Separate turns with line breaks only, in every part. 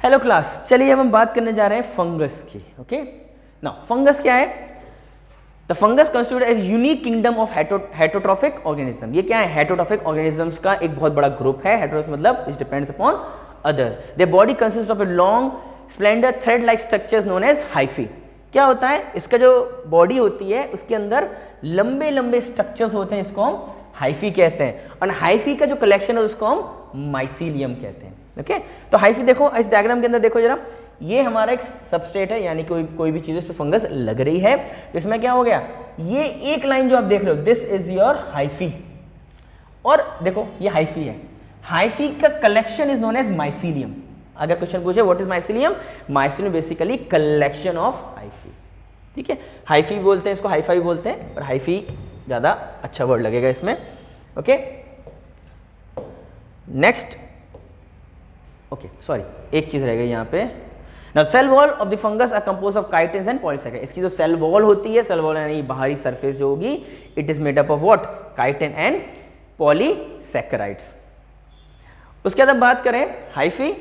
Hello class, चलिए अब हम बात करने जा रहे हैं फंगस की। ओके, नाउ फंगस क्या है? The fungus constitute a unique kingdom of heterotrophic organism. ये क्या है? हेटरोट्रॉफिक ऑर्गेनिजम्स का एक बहुत बड़ा ग्रुप है। हेटरोट्रॉफिक मतलब it depends upon others. Their body consist of a long slender thread like structures known as hyphae. क्या होता है? इसका जो बॉडी होती है उसके अंदर लंबे लंबे स्ट्रक्चर्स होते हैं, इसको हम हाइफी कहते हैं। और हाइफी का जो कलेक्शन है उसको हम माइसीलियम कहते हैं। ओके, तो हाइफी देखो, इस डायग्राम के अंदर देखो जरा, ये हमारा एक सबस्ट्रेट है, यानी कोई भी चीज इस पर फंगस लग रही है। तो इसमें क्या हो गया? ये एक लाइन जो आप देख रहे हो, दिस इज योर हाइफी। और देखो ये हाइफी है, हाइफी का collection is known as mycelium. अगर क्वेश्चन पूछे what is mycelium, mycelium basically collection of hyphae. ठीक है, हाइफी बोलते हैं इसको, हाइफाई बोलते हैं, पर हाइफी ज्यादा अच्छा वर्ड लगेगा इसमें। ओके, नेक्स्ट, ओके सॉरी, एक चीज रह गई यहाँ पे। Now cell wall of the fungus are compose of chitins and polysaccharides. इसकी जो सेल वॉल होती है, सेल वॉल यानी बाहरी सरफेस जो होगी, it is made up of what? Chitin and polysaccharides. उसके बाद बात करें हाइफी।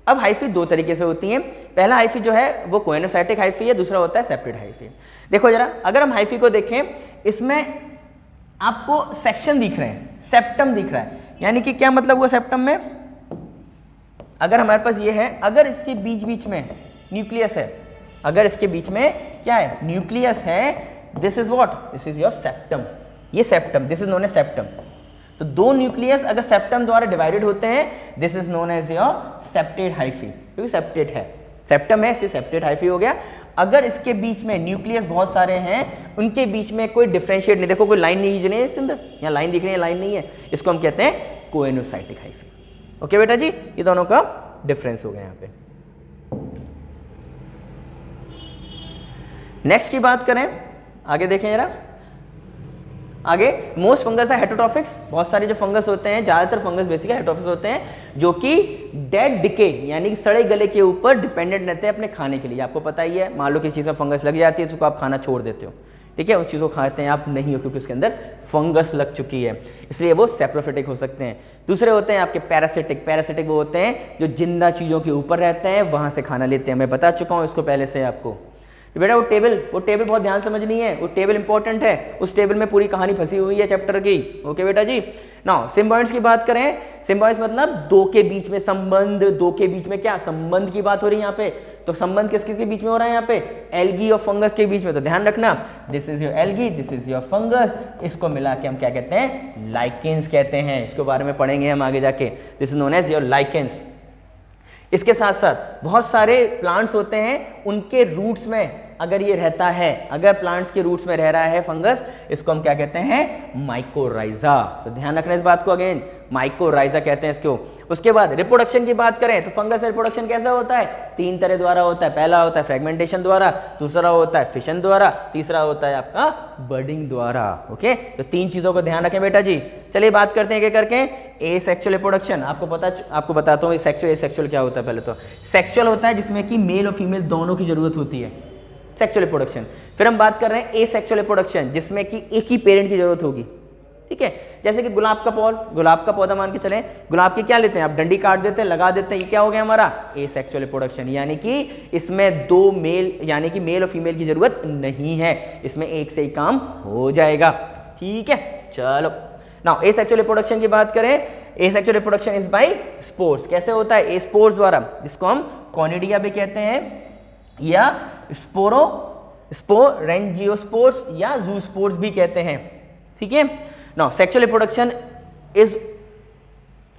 अब हाइफी दो तरीके से होती है। पहला हाइफी जो है वो कोएनोसाइटिक हाइफी है, दूसरा होता है सेप्टेड हाइफी। देखो जरा, अगर हम हाइफी को देखें, इसमें आपको सेक्शन दिख रहे हैं, सेप्टम दिख रहा है। यानी कि क्या मतलब हुआ सेप्टम में? अगर हमारे पास ये है, अगर इसके बीच बीच में न्यूक्लियस है, अगर इसके बीच में क्या है? न्यूक्लियस है, this is what? This is your septum. ये septum, this is known as septum. तो दो न्यूक्लियस अगर सेप्टम द्वारा डिवाइडेड होते हैं, this is known as your septate hyphae, क्योंकि सेप्टेड है, सेप्टम है, इसलिए सेप्टेड हाइफी हो गया। अगर इसके बीच में न्यूक्लियस बहुत सारे हैं, उनके बीच में कोई डिफरेंशिएट नहीं, देखो कोई लाइन नहीं है इसके अंदर, यहाँ लाइन दिख रही है, लाइन नहीं है, इसको हम कहते हैं कोएनोसाइटिक हाइफी। ओके बेटा जी, ये दोनों का डिफरेंस हो गया यहाँ पे। नेक्स्ट की बात करें, आगे देखें जरा, आगे मोस्ट फंगस है हेटरोट्रॉफिक्स। बहुत सारे जो फंगस होते हैं, ज्यादातर फंगस बेसिकली हेटरोट्रॉफिक्स होते हैं, जो कि डेड डिके यानी कि सड़े गले के ऊपर डिपेंडेंट रहते हैं अपने खाने के लिए। आपको पता ही है, मान लो किसी चीज में फंगस लग जाती है तो उसको आप खाना छोड़ देते हो, ठीक है, उस चीज़ को खाते हैं आप नहीं हो, क्योंकि उसके अंदर फंगस लग चुकी है, इसलिए वो सेप्रोफिटिक हो सकते हैं। दूसरे होते हैं आपके पैरासिटिक। पैरासिटिक वो होते हैं जो जिंदा चीज़ों के ऊपर रहते हैं, वहां से खाना लेते हैं। मैं बता चुका हूँ इसको पहले से आपको। तो बेटा वो टेबल बहुत ध्यान समझनी है, वो टेबल इंपॉर्टेंट है, उस टेबल में पूरी कहानी फंसी हुई है चैप्टर की। ओके बेटा जी। नाउ सिम्बायोट्स की बात करें, सिम्बायोट्स मतलब दो के बीच में संबंध, दो के बीच में क्या संबंध की बात हो रही है यहाँ पे। तो संबंध किस के बीच में हो रहा है यहाँ पे? एल्गी और फंगस के बीच में। तो ध्यान रखना, this is your algae, this is your fungus, इसको मिला के हम क्या कहते हैं? लाइकेंस कहते हैं। इसके बारे में पढ़ेंगे हम आगे जाके, this is known as your lichens. इसके साथ साथ बहुत सारे प्लांट्स होते हैं, उनके रूट्स में अगर ये रहता है, अगर प्लांट्स के रूट्स में रह रहा है फंगस, इसको हम क्या कहते हैं? माइकोराइजा। तो ध्यान रखना इस बात को, अगेन माइकोराइजा कहते हैं इसको। उसके बाद रिप्रोडक्शन की बात करें तो फंगस रिप्रोडक्शन कैसा होता है? तीन तरह द्वारा होता है। पहला होता है फ्रेगमेंटेशन द्वारा, दूसरा होता है फिशन द्वारा, तीसरा होता है आपका बर्डिंग द्वारा। ओके, तो तीन चीजों को ध्यान रखें बेटा जी। चलिए बात करते हैं क्या करके, एसेक्सुअल रिप्रोडक्शन। आपको बताता हूँ एसेक्सुअल क्या होता है। पहले तो सेक्सुअल होता है जिसमें कि मेल और फीमेल दोनों की जरूरत होती है, सेक्सुअल रिप्रोडक्शन। फिर हम बात कर रहे हैं एसेक्सुअल रिप्रोडक्शन, जिसमें कि एक ही पेरेंट की जरूरत होगी, ठीक है। जैसे कि गुलाब का पौधा मान के चलें, गुलाब की क्या लेते हैं आप? डंडी काट देते हैं, लगा देते हैं, ये क्या हो गया हमारा? Asexual reproduction. यानी कि इसमें दो मेल यानी कि मेल और फीमेल की जरूरत नहीं है, इसमें एक से ही काम हो जाएगा, ठीक है। चलो नाउ एसेक्सुअल रिप्रोडक्शन की बात करें, asexual reproduction is by spores. कैसे होता है? ए स्पोर्स द्वारा, जिसको हम कॉनिडिया भी कहते हैं, या स्पोरेंजियोस्पोर्स या जूस्पोर्स भी कहते हैं, ठीक है। नाउ सेक्सुअल रिप्रोडक्शन इज,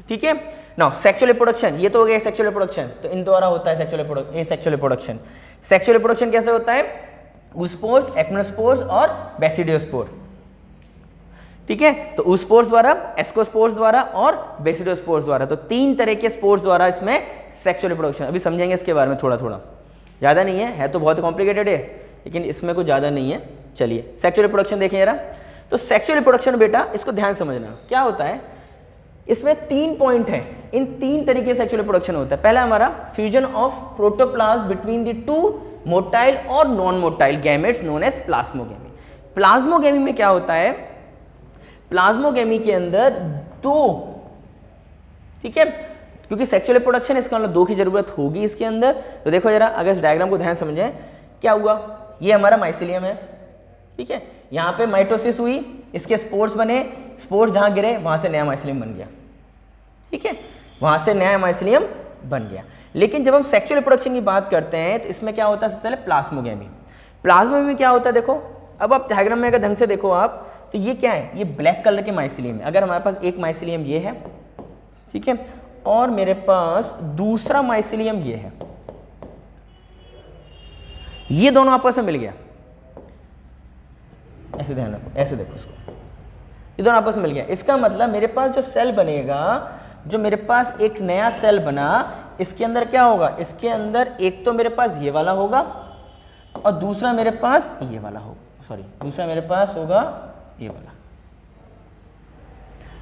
ठीक है। नाउ सेक्सुअल रिप्रोडक्शन, ये तो हो गया सेक्सुअल रिप्रोडक्शन, तो इन द्वारा होता है सेक्सुअल रिप्रोडक्शन। सेक्सुअल रिप्रोडक्शन कैसे होता है? ऊस्पोर्स, एक्नोस्पोर्स और बेसिडियोस्पोर, ठीक है। तो ऊस्पोर्स द्वारा, एस्कोस्पोर्स द्वारा और बेसिडियोस्पोर्स द्वारा, तो तीन तरह के स्पोर्स द्वारा इसमें सेक्सुअल रिप्रोडक्शन। अभी समझेंगे इसके बारे में थोड़ा थोड़ा, ज़्यादा नहीं है तो बहुत कॉम्प्लिकेटेड है, लेकिन इसमें कुछ ज़्यादा नहीं है। चलिए सेक्सुअल रिप्रोडक्शन देखें जरा। तो सेक्सुअल रिप्रोडक्शन बेटा, इसको ध्यान समझना क्या होता है। इसमें तीन पॉइंट हैं, इन तीन तरीके से सेक्सुअल रिप्रोडक्शन होता है। पहला हमारा fusion of protoplasm between the two motile और non motile gametes known as plasmogamy. Plasmogamy में क्या होता है? प्लाज्मोगेमी के अंदर दो, ठीक है, क्योंकि सेक्सुअल रिप्रोडक्शन इसका मतलब 2 की जरूरत होगी इसके अंदर। तो देखो जरा, अगर इस डायग्राम को ध्यान समझें, क्या हुआ, ये हमारा माइसिलियम है, ठीक है, यहाँ पे माइटोसिस हुई, इसके स्पोर्स बने, स्पोर्स जहाँ गिरे वहाँ से नया माइसिलियम बन गया, ठीक है, वहाँ से नया माइसिलियम बन गया। लेकिन जब हम सेक्सुअल रिप्रोडक्शन की बात करते हैं तो इसमें क्या होता है, सबसे पहले प्लाज्मोगेमी। प्लाज्मोगेमी क्या होता है, देखो अब आप डायग्राम में अगर ढंग से देखो आप, तो ये क्या है, ये ब्लैक कलर के माइसिलियम है। अगर हमारे पास एक माइसिलियम ये है, ठीक है, और मेरे पास दूसरा माइसिलियम ये है, ये दोनों आपस में मिल गया, ऐसे ध्यान रखो, ऐसे देखो इसको, ये दोनों आपस में मिल गया। इसका मतलब मेरे पास जो सेल बनेगा, जो मेरे पास एक नया सेल बना, इसके अंदर क्या होगा, इसके अंदर एक तो मेरे पास ये वाला होगा और दूसरा मेरे पास ये वाला होगा, सॉरी दूसरा मेरे पास होगा ये वाला।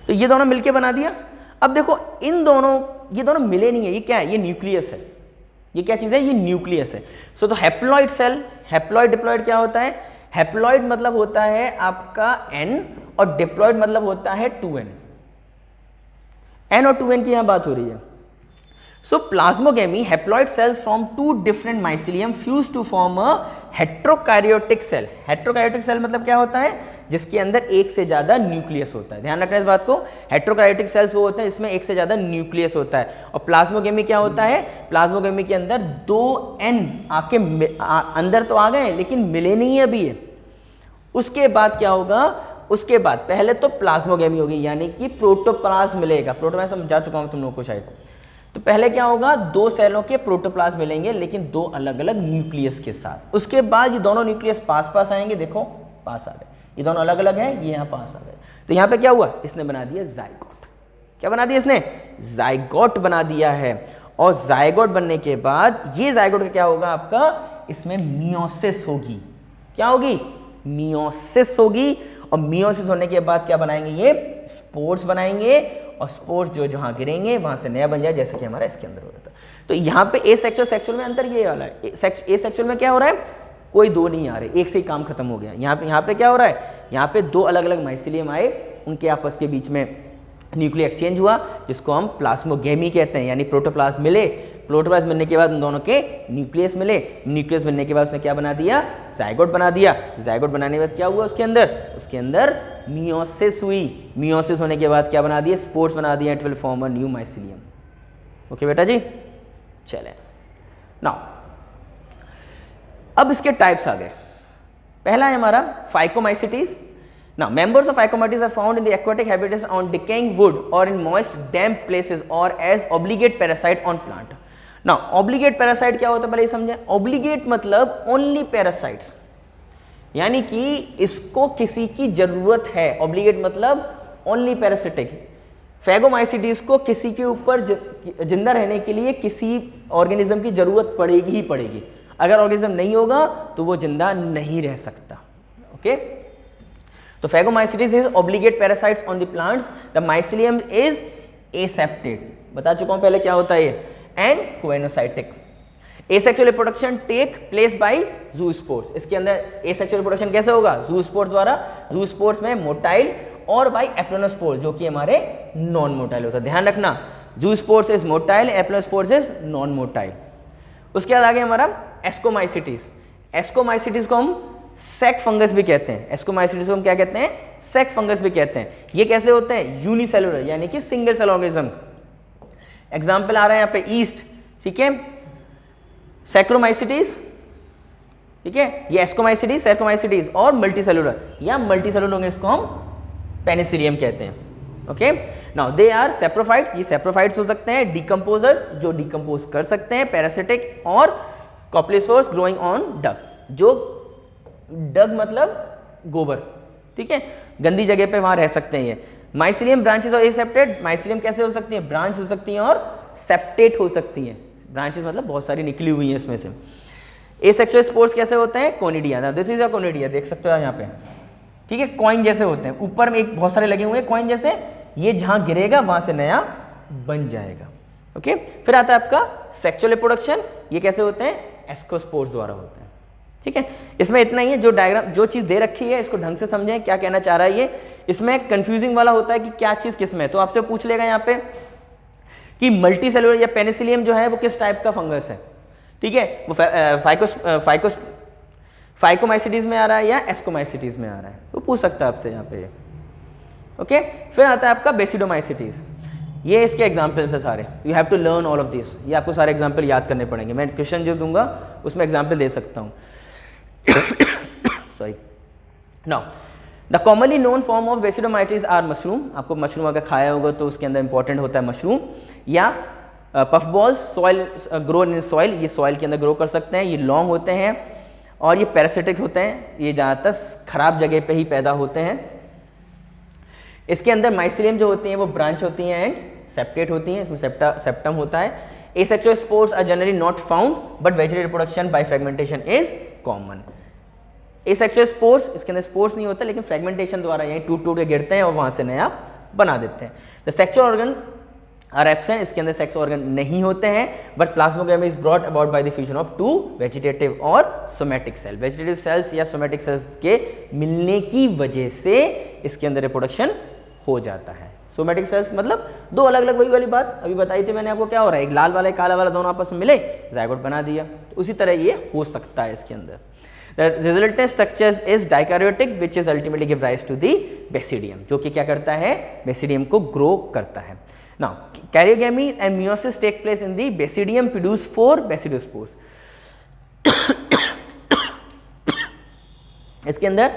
तो ये दोनों मिलके बना दिया। अब देखो इन दोनों, ये दोनों मिले नहीं है, ये क्या है, ये न्यूक्लियस है, ये क्या चीज है, ये न्यूक्लियस है। सो तो हैप्लॉइड सेल, हैप्लॉइड डिप्लॉइड क्या होता है, हैप्लॉइड मतलब होता है आपका n और डिप्लॉइड मतलब होता है 2n, n और 2n की यहां बात हो रही है। So plasmogamy, haploid cells from 2 different mycelium fuse to form a heterokaryotic cell. Heterokaryotic cell मतलब क्या होता है, जिसके अंदर एक से ज्यादा न्यूक्लियस होता है। ध्यान रखना इस बात को, हेट्रोकैरियोटिक सेल्स वो होते हैं इसमें एक से ज्यादा न्यूक्लियस होता है। और प्लाज्मोगेमी क्या होता है, प्लाज्मोगेमी के अंदर 2n आके अंदर तो आ गए लेकिन मिले नहीं अभी ये। उसके बाद क्या होगा, उसके बाद पहले तो प्लाज्मोगेमी होगी, यानी कि प्रोटोप्लाज्म मिलेगा। प्रोटोप्लाज्म समझा चुका हूं तुम लोगों को शायद। तो पहले क्या होगा, 2 सेलों के प्रोटोप्लाज्म मिलेंगे लेकिन 2 अलग अलग न्यूक्लियस के साथ। उसके बाद ये दोनों न्यूक्लियस पास पास आएंगे, देखो पास आ गए, ये दोनों अलग अलग हैं, ये यहाँ पास आ गए। तो यहाँ पे क्या हुआ, इसने बना दिया जाइगोट। क्या बना दिया इसने, जाइगोट बना दिया है। और जाइगोट बनने के बाद ये जाइगोट का क्या होगा आपका, इसमें मियोसिस होगी। क्या होगी, मियोसिस होगी। और मियोसिस होने के बाद क्या बनाएंगे, ये स्पोर्स बनाएंगे और स्पोर्स जो जहां गिरेंगे वहां से नया बन जाए, जैसे कि हमारा इसके अंदर हो रहा था। तो यहाँ पे ए सेक्सुअल, सेक्सुअल में अंतर ये वाला है, ए सेक्सुअल में क्या हो रहा है, कोई 2 नहीं आ रहे, एक से ही काम खत्म हो गया। यहाँ पे क्या हो रहा है, यहाँ पे 2 अलग अलग माइसिलियम आए, उनके आपस के बीच में न्यूक्लियर एक्सचेंज हुआ, जिसको हम प्लाज्मोगेमी कहते हैं। यानी प्रोटोप्लाज्म मिले, प्रोटोप्लाज्म मिलने के बाद उन दोनों के न्यूक्लियस मिले, न्यूक्लियस मिलने के बाद उसने क्या बना दिया, जाइगोट बना दिया। जाइगोट बनाने के बाद क्या हुआ, उसके अंदर मियोसिस हुई। मियोसिस होने के बाद क्या बना दिया, स्पोर्स बना दिया, it will form a new mycelium. Okay बेटा जी, चले नाउ अब इसके टाइप्स आ गए। पहला है हमारा phycomycetes. Now, members of Phycomycetes are found in the aquatic habitats on decaying wood or in moist, damp places or as obligate parasite on plant. Now, obligate parasite क्या होता है पहले ये समझें। Obligate मतलब only parasites, यानी कि इसको किसी की जरूरत है। Obligate मतलब only parasitic। Phagomycetes को किसी के ऊपर जिंदा रहने के लिए किसी ऑर्गेनिज्म की जरूरत पड़ेगी ही पड़ेगी। अगर ऑर्गेनिज्म नहीं होगा तो वो जिंदा नहीं रह सकता। ओके तो Phagomycetes is obligate parasites on the plants. The mycelium is aseptate, बता चुका हूं पहले क्या होता है ये, and coenocytic. Asexual reproduction take place by zoospores. इसके अंदर asexual reproduction कैसे होगा, zoospores द्वारा। zoospores में मोटाइल और by एप्लोनोस्पोर्स जो कि हमारे नॉन मोटाइल होता है। ध्यान रखना, zoospores is motile, aplanospores is non motile. उसके बाद आगे हमारा एस्कोमाइसिटीज। एस्कोमाइसिटीज को हम सेक फंगस भी कहते हैं। एस्कोमाइसिटीज को हम क्या कहते हैं, सेक फंगस भी कहते हैं। ये कैसे होते हैं, यूनिसेलुलर यानी कि सिंगल सेल ऑर्गेनिज्म। एग्जांपल आ रहा है यहाँ पे ईस्ट, ठीक है, सैक्रोमाइसिटीज, ठीक है, ये एस्कोमाइसिटीज, सैक्रोमाइसिटीज और मल्टीसेलुलर या मल्टीसेलुलर होंगे, इसको हम पेनिसिलियम कहते हैं। Okay now they are saprophytes, ये सेप्रोफाइट्स हो सकते हैं, डिकम्पोजर्स जो डिकम्पोज कर सकते हैं, पैरासिटिक और कॉप्लिसोर्स ग्रोइंग ऑन डग, जो डग मतलब गोबर, ठीक है, गंदी जगह पे वहां रह सकते हैं ये। माइसिलियम ब्रांचेस और एसेप्टेड, माइसिलियम कैसे हो सकती है, ब्रांच हो सकती हैं और सेप्टेट हो सकती हैं। ब्रांचेस मतलब बहुत सारी निकली हुई हैं इसमें से। एसेक्सुअल स्पोर्स कैसे होते हैं, conidia, this is a conidia, देख सकते हो यहाँ पे, ठीक है, कॉइन जैसे होते हैं, ऊपर में एक बहुत सारे लगे हुए हैं कॉइन जैसे, ये जहां गिरेगा वहां से नया बन जाएगा। ओके फिर आता है आपका सेक्सुअल रिप्रोडक्शन, ये कैसे होते हैं, एस्कोस्पोर्स द्वारा होते हैं। ठीक है, इसमें इतना ही है, जो डायग्राम जो चीज दे रखी है इसको ढंग से समझें क्या कहना चाह रहा है ये। इसमें कंफ्यूजिंग वाला होता है कि क्या चीज किस में है, तो आपसे पूछ लेगा यहाँ पे कि मल्टी सेलुलर या पेनिसिलियम जो है वो किस टाइप का फंगस है, ठीक है, वो फाइकोमाइसिटीज में आ रहा है या एस्कोमाइसिटीज में आ रहा है, तो पूछ सकता है आपसे यहाँ पे। ओके, फिर आता है आपका बेसिडोमाइसिटीज। ये इसके एग्जाम्पल्स है सारे, you have to learn all of this, ये आपको सारे एग्जाम्पल याद करने पड़ेंगे, मैं क्वेश्चन जो दूंगा उसमें एग्जाम्पल दे सकता हूँ। Sorry. Now the commonly known form of basidiomycetes are mushroom, आपको मशरूम अगर खाया होगा तो उसके अंदर इंपॉर्टेंट होता है मशरूम, या puff balls, soil grow in soil, ये सॉइल के अंदर ग्रो कर सकते हैं, ये लॉन्ग होते हैं और ये पैरासिटिक होते हैं, ये ज़्यादातर खराब जगह पे ही पैदा होते हैं। इसके अंदर माइसिलियम जो होती हैं वो ब्रांच होती हैं एंड सेप्टेट होती हैं, इसमें सेप्टम होता है। Asexual spores are generally not found but vegetative reproduction by fragmentation is common. Asexual spores, इसके अंदर स्पोर्स नहीं होता लेकिन फ्रेगमेंटेशन द्वारा यहीं टूट टूट के गिरते हैं और वहाँ से नया बना देते हैं। The sexual organ are absent, इसके अंदर सेक्स ऑर्गन नहीं होते हैं, but plasmogamy is brought about by the fusion of two vegetative और सोमैटिक सेल। वेजिटेटिव सेल्स या सोमैटिक सेल्स के मिलने की वजह से इसके अंदर रिप्रोडक्शन हो जाता है। सोमैटिक सेल्स मतलब दो अलग अलग, वही वाली बात अभी बताई थी मैंने आपको, क्या हो रहा है, एक लाल वाला एक काला वाला दोनों आपस में मिले जायगोट बना दिया, तो उसी तरह ये हो सकता है इसके अंदर। The resultant structures is dikaryotic which is ultimately give rise to the basidium, जो कि क्या करता है, basidium को grow करता है। Now karyogamy and meiosis take place in the basidium produce 4 basidiospores। इसके अंदर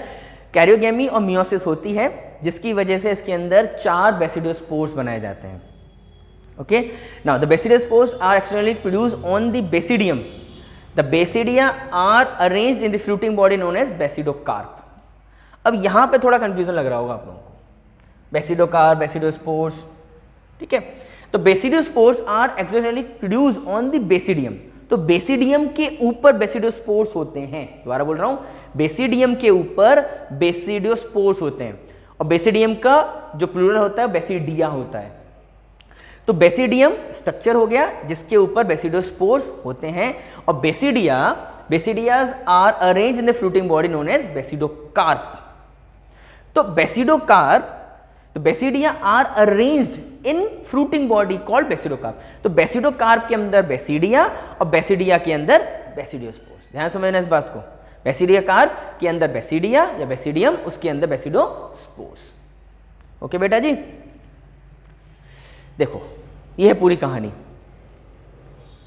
कैरियोगेमी और मियोसिस होती है जिसकी वजह से इसके अंदर 4 बेसिडियोस्पोर्स बनाए जाते हैं। Okay, now the basidiospores are externally produced on the basidium. The basidia are arranged in the fruiting body known as basidiocarp. अब यहां पे थोड़ा कंफ्यूजन लग रहा होगा आप लोगों को, बेसिडोकार्प, बेसिडियोस्पोर्स, ठीक है। तो basidiospores are externally produced on the basidium, तो बेसिडियम के ऊपर बेसिडियोस्पोर्स होते हैं, दोबारा बोल रहा हूं, बेसिडियम के ऊपर बेसिडियोस्पोर्स होते हैं, और बेसिडियम का जो प्लूरल होता है बेसिडिया होता है। तो बेसिडियम स्ट्रक्चर हो गया जिसके ऊपर बेसिडियोस्पोर्स होते हैं, और basidias are arrange in the fruiting body known as basidiocarp. तो बेसिडोकार्प, तो basidia are arranged in fruiting body called basidiocarp. तो बेसिडोकार्प के अंदर बेसिडिया और बेसिडिया के अंदर बेसिडियोस्पोर्स, ध्यान समझना इस बात को, बेसिडियाकार्प के अंदर बेसिडिया या बेसिडियम, उसके अंदर बेसिडोस्पोर्स। ओके बेटा जी, देखो ये है पूरी कहानी।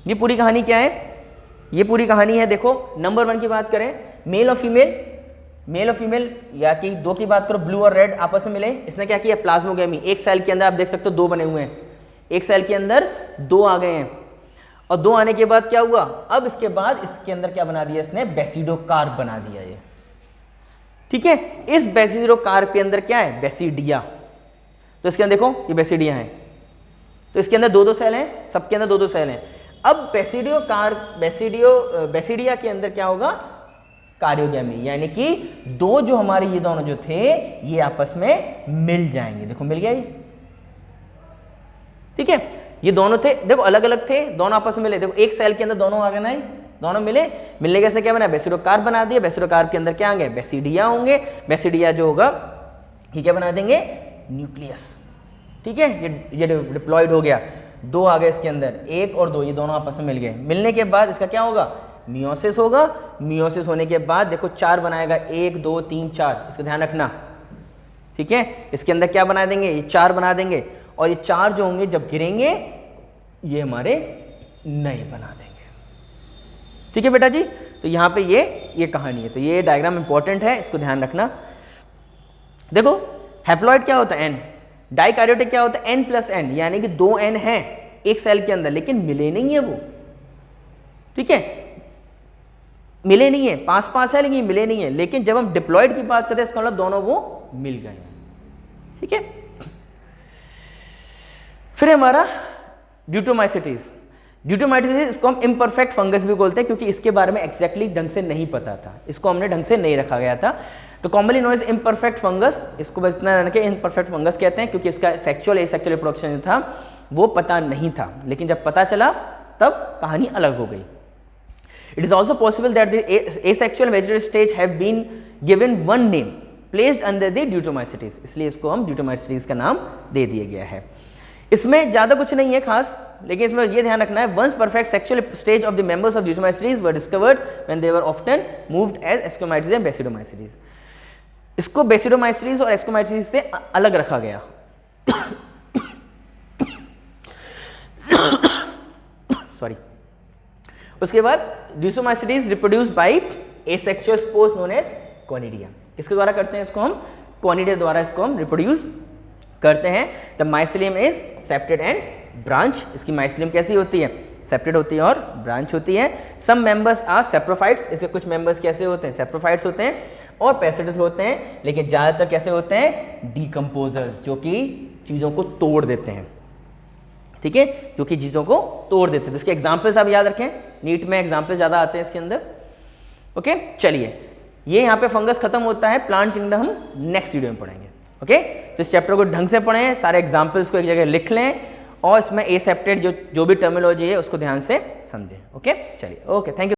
ये पूरी कहानी क्या है, ये पूरी कहानी है, देखो नंबर 1 की बात करें, मेल और फीमेल, मेल और फीमेल या कि 2 की बात करो, ब्लू और रेड आपस में मिले, इसने क्या किया, प्लाज्मोगेमी, एक सेल के अंदर आप देख सकते हो 2 बने हुए हैं, एक सेल के अंदर 2 आ गए हैं, और 2 आने के बाद क्या हुआ, अब इसके बाद इसके अंदर क्या बना दिया इसने, बेसिडोकार्प बना दिया ये, ठीक है। इस बेसिडोकार्प के अंदर क्या है, बेसिडिया, तो इसके अंदर देखो ये बेसिडिया है, तो इसके अंदर 2-2 सेल हैं, सबके अंदर 2-2 सेल हैं। अब बेसिडिया के अंदर क्या होगा, कारियोगेमी, यानी कि 2 जो हमारे ये दोनों जो थे ये आपस में मिल जाएंगे, देखो मिल गया ये, ठीक है। ये दोनों थे, देखो अलग अलग थे, दोनों आपस में मिले, देखो एक सेल के अंदर दोनों आ गए ना, दोनों मिले, मिलने के से क्या बना, बेसिडोकार्प बना दिया, बेसिडोकार्प के अंदर क्या आएंगे, बेसिडिया होंगे, बेसिडिया जो होगा ये क्या बना देंगे, न्यूक्लियस, ठीक है। ये डिप्लॉयड हो गया, 2 आ गए इसके अंदर, 1 और 2 ये दोनों आपस में मिल गए, मिलने के बाद इसका क्या होगा, मियोसिस होगा, मियोसिस होने के बाद देखो 4 बनाएगा, 1 2 3 4, इसको ध्यान रखना, ठीक है। इसके अंदर क्या बना देंगे, ये 4 बना देंगे, और ये 4 जो होंगे जब गिरेंगे ये हमारे नए बना देंगे, ठीक है बेटा जी। तो यहाँ पे ये कहानी है, तो ये डायग्राम इंपॉर्टेंट है, इसको ध्यान रखना। देखो हैप्लॉइड क्या होता है, एन, डाइकैरियोटिक क्या होता है, n+n, यानी कि 2 n है एक सेल के अंदर, लेकिन मिले नहीं है वो, ठीक है, मिले नहीं है, 5 है लेकिन मिले नहीं है, लेकिन जब हम डिप्लॉयड की बात करते हैं इसका मतलब दोनों वो मिल गए हैं, ठीक है। फिर हमारा ड्यूटोमाइसिटीज, ड्यूटोमाइसिटीज इसको हम इम्परफेक्ट फंगस भी बोलते हैं क्योंकि इसके बारे में एग्जैक्टली ढंग से नहीं पता था, इसको हमने ढंग से नहीं रखा गया था, तो commonly known as imperfect fungus, इसको बस इतना जान के इम्परफेक्ट फंगस कहते हैं क्योंकि इसका सेक्सुअल एसेक्सुअल रिप्रोडक्शन जो था वो पता नहीं था, लेकिन जब पता चला तब कहानी अलग हो गई। It is also possible that the asexual vegetative stage have been given one name placed under the deuteromycetes, इसलिए इसको हम ड्यूटोमाइसिटीज का नाम दे दिया गया है। इसमें ज़्यादा कुछ नहीं है खास, लेकिन इसमें ये ध्यान रखना है, once perfect sexual stage of the members of deuteromycetes were discovered when they were often moved as ascomycetes and basidiomycetes. इसको बेसिडोमाइसीटीज और एस्कोमाइसीटीज से अलग रखा गया। सॉरी। उसके बाद deuteromycetes reproduce by asexual spores known as conidia. किसके द्वारा करते हैं इसको हम? कॉनिडिया द्वारा इसको हम रिप्रोड्यूस करते हैं। The mycelium is septate and branch. इसकी माइसिलियम कैसी होती है? सेप्टेड होती है और ब्रांच होती है। सम मेंबर्स आर सेप्रोफाइट्स, इसके कुछ मेंबर्स कैसे होते हैं? सेप्रोफाइट्स होते हैं और पैसिड्स होते हैं, लेकिन ज़्यादातर कैसे होते हैं? डीकम्पोजर्स, जो कि चीज़ों को तोड़ देते हैं, ठीक है, जो कि चीज़ों को तोड़ देते हैं। तो इसके एग्जाम्पल्स आप याद रखें, नीट में एग्जाम्पल ज़्यादा आते हैं इसके अंदर। ओके, चलिए, ये यहाँ पे फंगस खत्म होता है। प्लांट किंगडम हम नेक्स्ट वीडियो में पढ़ेंगे। ओके, तो इस चैप्टर को ढंग से पढ़ें, सारे एग्जाम्पल्स को एक जगह लिख लें और इसमें एसेप्टेड जो भी टर्मिनोलॉजी है उसको ध्यान से समझें। ओके, चलिए, ओके, थैंक यू।